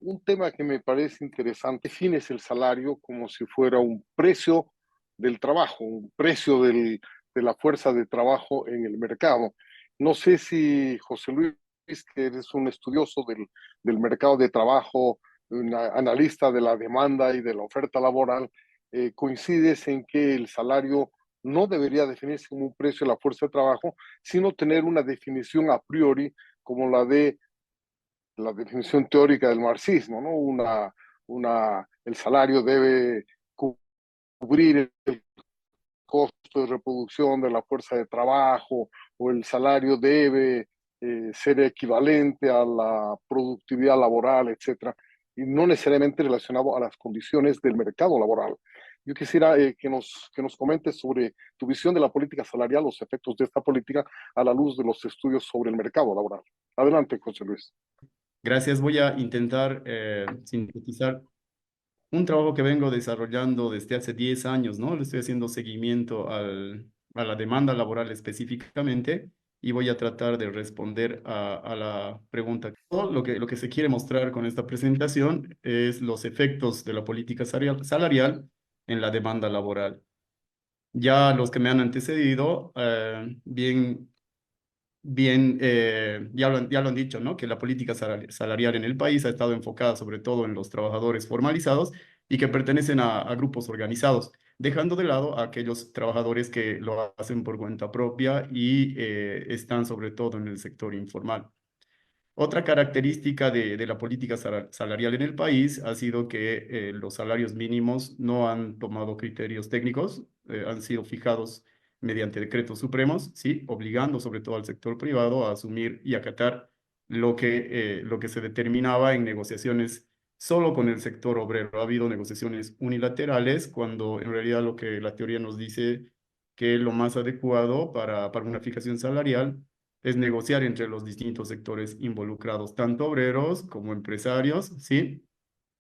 un tema que me parece interesante. Defines el salario como si fuera un precio del trabajo, un precio de la fuerza de trabajo en el mercado. No sé si José Luis, que eres un estudioso del mercado de trabajo, un analista de la demanda y de la oferta laboral, coincides en que el salario no debería definirse como un precio de la fuerza de trabajo, sino tener una definición a priori como la definición teórica del marxismo, ¿no? El salario debe cubrir el costo de reproducción de la fuerza de trabajo, o el salario debe ser equivalente a la productividad laboral, etcétera, y no necesariamente relacionado a las condiciones del mercado laboral. Yo quisiera que nos comentes sobre tu visión de la política salarial, los efectos de esta política a la luz de los estudios sobre el mercado laboral. Adelante, José Luis. Gracias. Voy a intentar sintetizar un trabajo que vengo desarrollando desde hace 10 años, ¿no? Le estoy haciendo seguimiento a la demanda laboral específicamente y voy a tratar de responder a la pregunta. Lo que se quiere mostrar con esta presentación es los efectos de la política salarial en la demanda laboral. Ya los que me han antecedido, ya lo han dicho, ¿no? Que la política salarial en el país ha estado enfocada sobre todo en los trabajadores formalizados y que pertenecen a grupos organizados, dejando de lado a aquellos trabajadores que lo hacen por cuenta propia y están sobre todo en el sector informal. Otra característica de la política salarial en el país ha sido que los salarios mínimos no han tomado criterios técnicos, han sido fijados mediante decretos supremos, ¿sí? Obligando sobre todo al sector privado a asumir y acatar lo que se determinaba en negociaciones solo con el sector obrero. Ha habido negociaciones unilaterales cuando en realidad lo que la teoría nos dice que lo más adecuado para una fijación salarial es negociar entre los distintos sectores involucrados, tanto obreros como empresarios, ¿sí?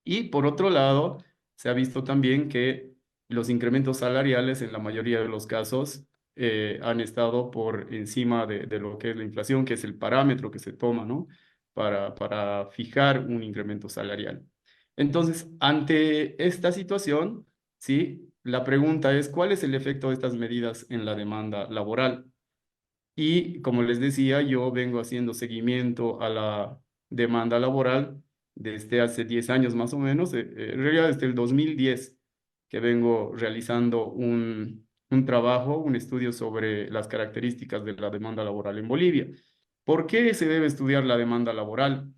Y por otro lado, se ha visto también que los incrementos salariales en la mayoría de los casos han estado por encima de lo que es la inflación, que es el parámetro que se toma, ¿no? Para fijar un incremento salarial. Entonces, ante esta situación, ¿sí? La pregunta es, ¿cuál es el efecto de estas medidas en la demanda laboral? Y como les decía, yo vengo haciendo seguimiento a la demanda laboral desde hace 10 años más o menos, en realidad desde el 2010, que vengo realizando un trabajo, un estudio sobre las características de la demanda laboral en Bolivia. ¿Por qué se debe estudiar la demanda laboral?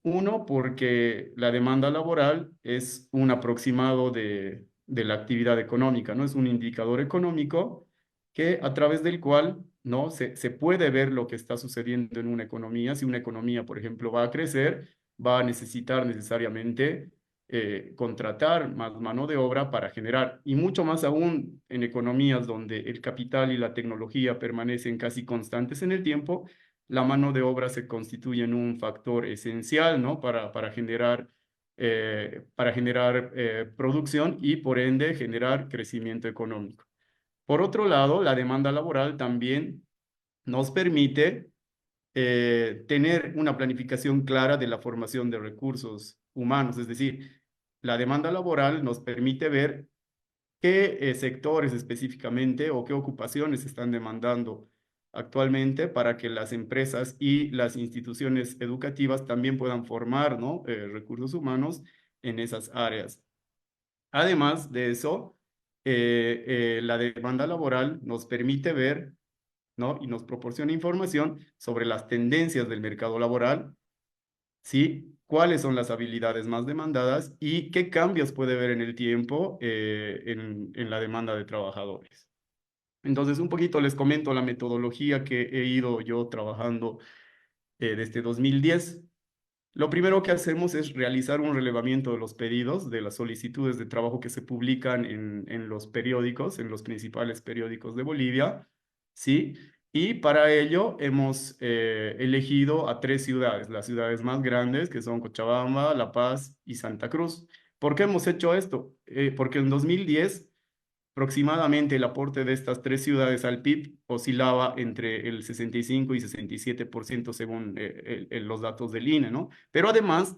Uno, porque la demanda laboral es un aproximado de la actividad económica, ¿no? Es un indicador económico que a través del cual ¿no? Se puede ver lo que está sucediendo en una economía. Si una economía, por ejemplo, va a crecer, va a necesitar necesariamente contratar más mano de obra para generar, y mucho más aún en economías donde el capital y la tecnología permanecen casi constantes en el tiempo, la mano de obra se constituye en un factor esencial, ¿no? Para generar producción y por ende generar crecimiento económico. Por otro lado, la demanda laboral también nos permite tener una planificación clara de la formación de recursos humanos, es decir, la demanda laboral nos permite ver qué sectores específicamente o qué ocupaciones están demandando actualmente para que las empresas y las instituciones educativas también puedan formar, ¿no? Recursos humanos en esas áreas. Además de eso, la demanda laboral nos permite ver, ¿no? Y nos proporciona información sobre las tendencias del mercado laboral, ¿sí? Cuáles son las habilidades más demandadas y qué cambios puede haber en el tiempo en la demanda de trabajadores. Entonces, un poquito les comento la metodología que he ido yo trabajando desde 2010. Lo primero que hacemos es realizar un relevamiento de los pedidos, de las solicitudes de trabajo que se publican en los periódicos, en los principales periódicos de Bolivia, ¿sí? Y para ello hemos elegido a 3 ciudades, las ciudades más grandes, que son Cochabamba, La Paz y Santa Cruz. ¿Por qué hemos hecho esto? Porque en 2010 aproximadamente el aporte de estas 3 ciudades al PIB oscilaba entre el 65 y 67% según los datos del INE, ¿no? Pero además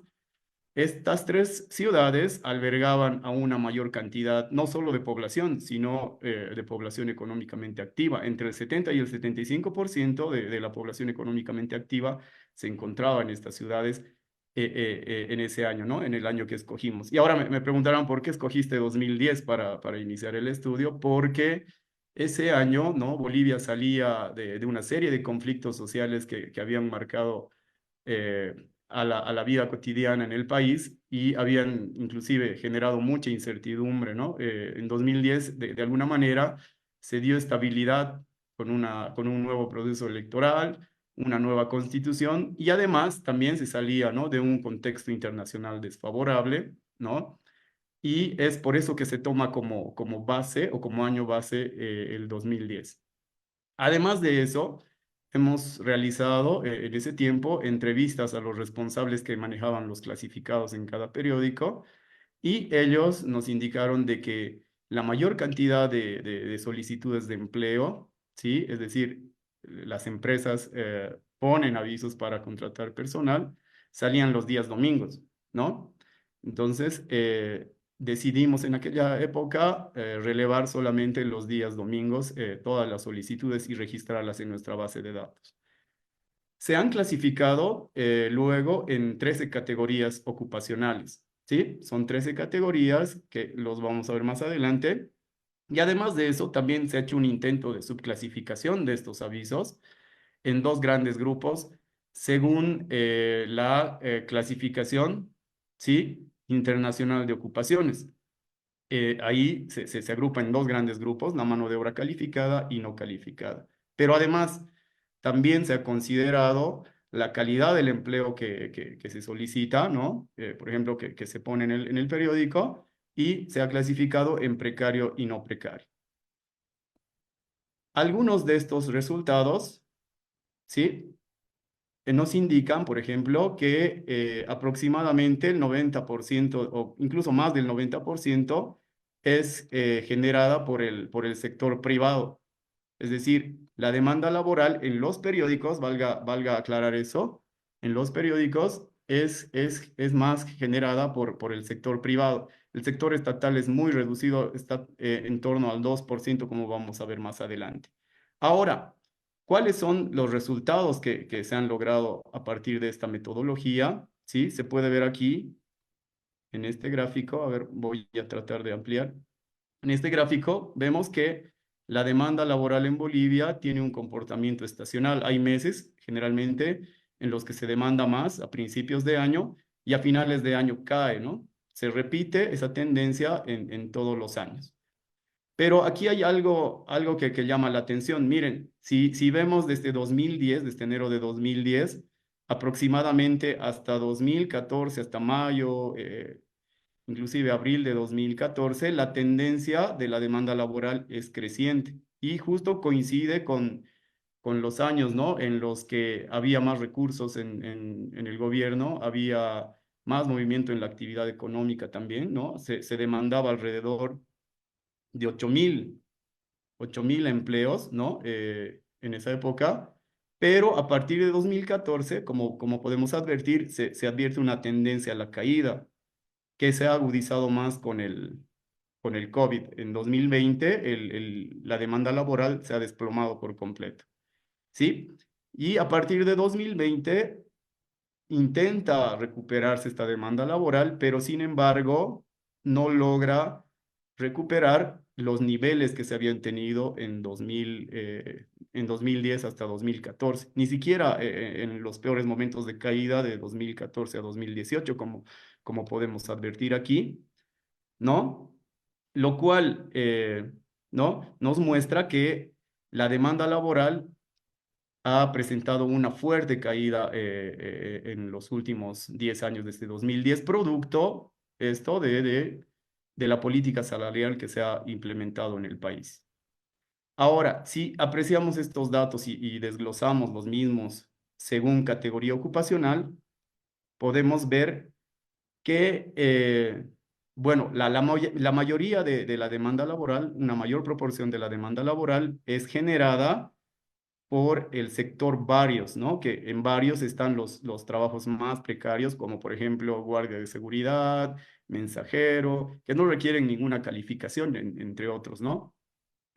Estas tres ciudades albergaban a una mayor cantidad, no solo de población, sino de población económicamente activa. Entre el 70 y el 75% de la población económicamente activa se encontraba en estas ciudades en ese año, ¿no? En el año que escogimos. Y ahora me preguntarán por qué escogiste 2010 para iniciar el estudio, porque ese año, ¿no? Bolivia salía de una serie de conflictos sociales que habían marcado a la vida cotidiana en el país y habían inclusive generado mucha incertidumbre, ¿no? En 2010, de alguna manera, se dio estabilidad con un nuevo proceso electoral, una nueva constitución y además también se salía, ¿no? De un contexto internacional desfavorable, ¿no? Y es por eso que se toma como base o como año base el 2010. Además de eso, hemos realizado en ese tiempo entrevistas a los responsables que manejaban los clasificados en cada periódico y ellos nos indicaron de que la mayor cantidad de solicitudes de empleo, ¿sí? Es decir, las empresas ponen avisos para contratar personal, salían los días domingos, ¿no? Entonces, decidimos en aquella época relevar solamente los días domingos todas las solicitudes y registrarlas en nuestra base de datos. Se han clasificado luego en 13 categorías ocupacionales, ¿sí? Son 13 categorías que los vamos a ver más adelante. Y además de eso, también se ha hecho un intento de subclasificación de estos avisos en dos grandes grupos según la clasificación, ¿sí? Internacional de ocupaciones. Ahí se agrupa en dos grandes grupos, la mano de obra calificada y no calificada. Pero además, también se ha considerado la calidad del empleo que se solicita, ¿no? Por ejemplo, que se pone en el periódico y se ha clasificado en precario y no precario. Algunos de estos resultados, ¿sí? Nos indican, por ejemplo, que aproximadamente el 90% o incluso más del 90% es generada por el sector privado. Es decir, la demanda laboral en los periódicos, valga aclarar eso, en los periódicos es más generada por el sector privado. El sector estatal es muy reducido, está en torno al 2%, como vamos a ver más adelante. Ahora, ¿cuáles son los resultados que se han logrado a partir de esta metodología? ¿Sí? Se puede ver aquí en este gráfico. A ver, voy a tratar de ampliar. En este gráfico vemos que la demanda laboral en Bolivia tiene un comportamiento estacional. Hay meses, generalmente, en los que se demanda más a principios de año y a finales de año cae, ¿no? Se repite esa tendencia en todos los años. Pero aquí hay algo que llama la atención. Miren, si vemos desde 2010, desde enero de 2010, aproximadamente hasta 2014, hasta mayo, inclusive abril de 2014, la tendencia de la demanda laboral es creciente y justo coincide con los años, ¿no? En los que había más recursos en el gobierno, había más movimiento en la actividad económica también, ¿no? Se demandaba alrededor de 8,000 empleos, ¿no? En esa época. Pero a partir de 2014, como podemos advertir, se advierte una tendencia a la caída que se ha agudizado más con el COVID. En 2020, la demanda laboral se ha desplomado por completo, ¿sí? Y a partir de 2020 intenta recuperarse esta demanda laboral, pero sin embargo no logra recuperar los niveles que se habían tenido en 2010 hasta 2014. Ni siquiera en los peores momentos de caída de 2014 a 2018, como podemos advertir aquí, ¿no? Lo cual, ¿no? Nos muestra que la demanda laboral ha presentado una fuerte caída en los últimos 10 años, desde 2010, producto esto de la política salarial que se ha implementado en el país. Ahora, si apreciamos estos datos y desglosamos los mismos según categoría ocupacional, podemos ver que, bueno, la mayoría de la demanda laboral, una mayor proporción de la demanda laboral es generada por el sector varios, ¿no? Que en varios están los trabajos más precarios, como por ejemplo guardia de seguridad, mensajero, que no requieren ninguna calificación, entre otros, ¿no?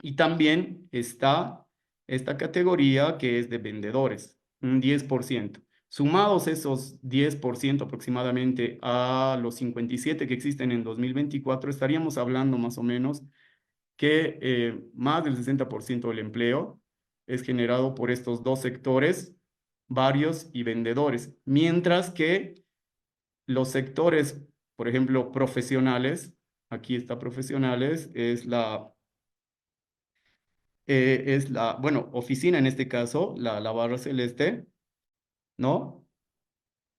Y también está esta categoría que es de vendedores, un 10%. Sumados esos 10% aproximadamente a los 57 que existen en 2024, estaríamos hablando más o menos que más del 60% del empleo es generado por estos dos sectores, varios y vendedores, mientras que los sectores, por ejemplo, profesionales, aquí está profesionales, bueno, oficina en este caso, la barra celeste, ¿no?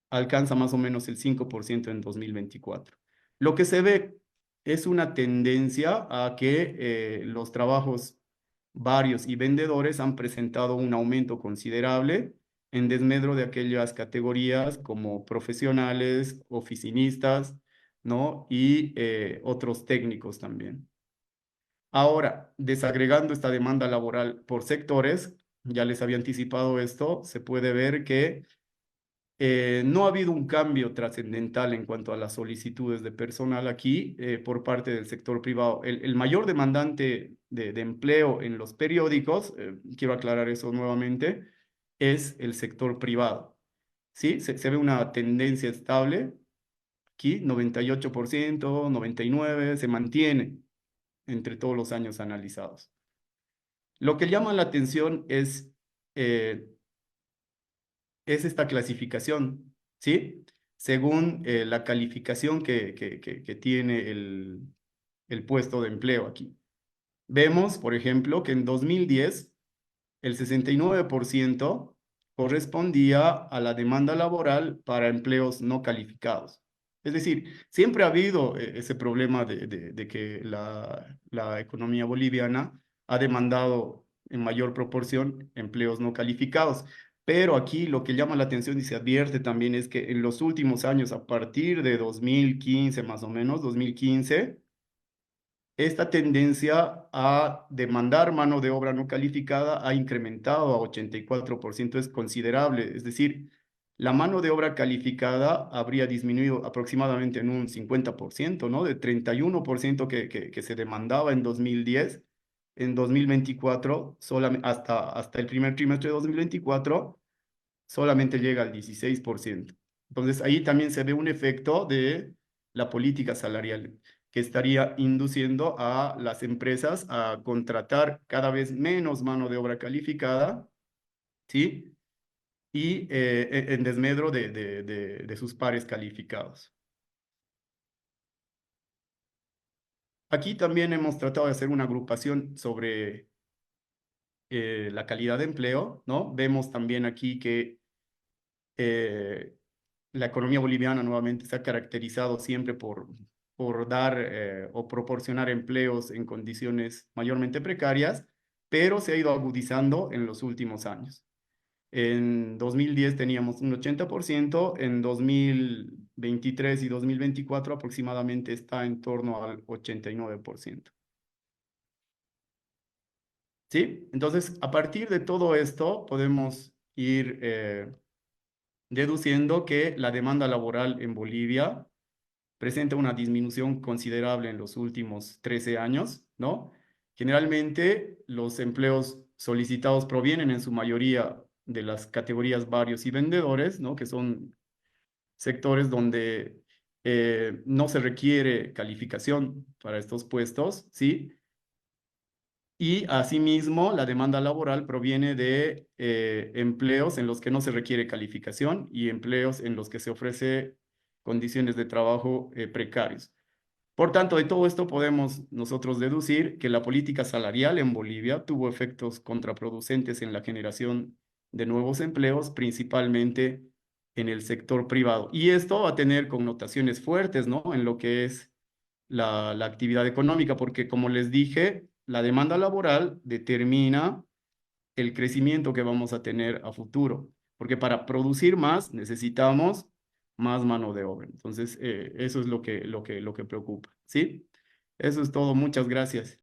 Alcanza más o menos el 5% en 2024. Lo que se ve es una tendencia a que los trabajos varios y vendedores han presentado un aumento considerable en desmedro de aquellas categorías como profesionales, oficinistas, ¿no? Y otros técnicos también. Ahora, desagregando esta demanda laboral por sectores, ya les había anticipado esto, se puede ver que no ha habido un cambio trascendental en cuanto a las solicitudes de personal aquí por parte del sector privado. El mayor demandante de empleo en los periódicos, quiero aclarar eso nuevamente, es el sector privado. ¿Sí? Se ve una tendencia estable. Aquí 98%, 99%, se mantiene entre todos los años analizados. Lo que llama la atención eh, es esta clasificación, ¿sí? Según la calificación que tiene el puesto de empleo aquí. Vemos, por ejemplo, que en 2010 el 69% correspondía a la demanda laboral para empleos no calificados. Es decir, siempre ha habido ese problema de que la economía boliviana ha demandado en mayor proporción empleos no calificados. Pero aquí lo que llama la atención y se advierte también es que en los últimos años, a partir de 2015 más o menos, 2015, esta tendencia a demandar mano de obra no calificada ha incrementado a 84%, es considerable. Es decir, la mano de obra calificada habría disminuido aproximadamente en un 50%, ¿no? De 31% que se demandaba en 2010, en 2024, hasta el primer trimestre de 2024, solamente llega al 16%. Entonces ahí también se ve un efecto de la política salarial que estaría induciendo a las empresas a contratar cada vez menos mano de obra calificada, ¿sí? Y en desmedro de sus pares calificados. Aquí también hemos tratado de hacer una agrupación sobre la calidad de empleo, ¿no? Vemos también aquí que eh, la economía boliviana nuevamente se ha caracterizado siempre por dar o proporcionar empleos en condiciones mayormente precarias, pero se ha ido agudizando en los últimos años. En 2010 teníamos un 80%, en 2023 y 2024 aproximadamente está en torno al 89%. ¿Sí? Entonces, a partir de todo esto, podemos ir deduciendo que la demanda laboral en Bolivia presenta una disminución considerable en los últimos 13 años, ¿no? Generalmente los empleos solicitados provienen en su mayoría de las categorías varios y vendedores, ¿no? Que son sectores donde no se requiere calificación para estos puestos, ¿sí? Y asimismo, la demanda laboral proviene de empleos en los que no se requiere calificación y empleos en los que se ofrece condiciones de trabajo precarios. Por tanto, de todo esto podemos nosotros deducir que la política salarial en Bolivia tuvo efectos contraproducentes en la generación de nuevos empleos, principalmente en el sector privado. Y esto va a tener connotaciones fuertes, ¿no? En lo que es la actividad económica, porque como les dije, la demanda laboral determina el crecimiento que vamos a tener a futuro, porque para producir más necesitamos más mano de obra. Entonces, eso es lo que preocupa, ¿sí? Eso es todo. Muchas gracias.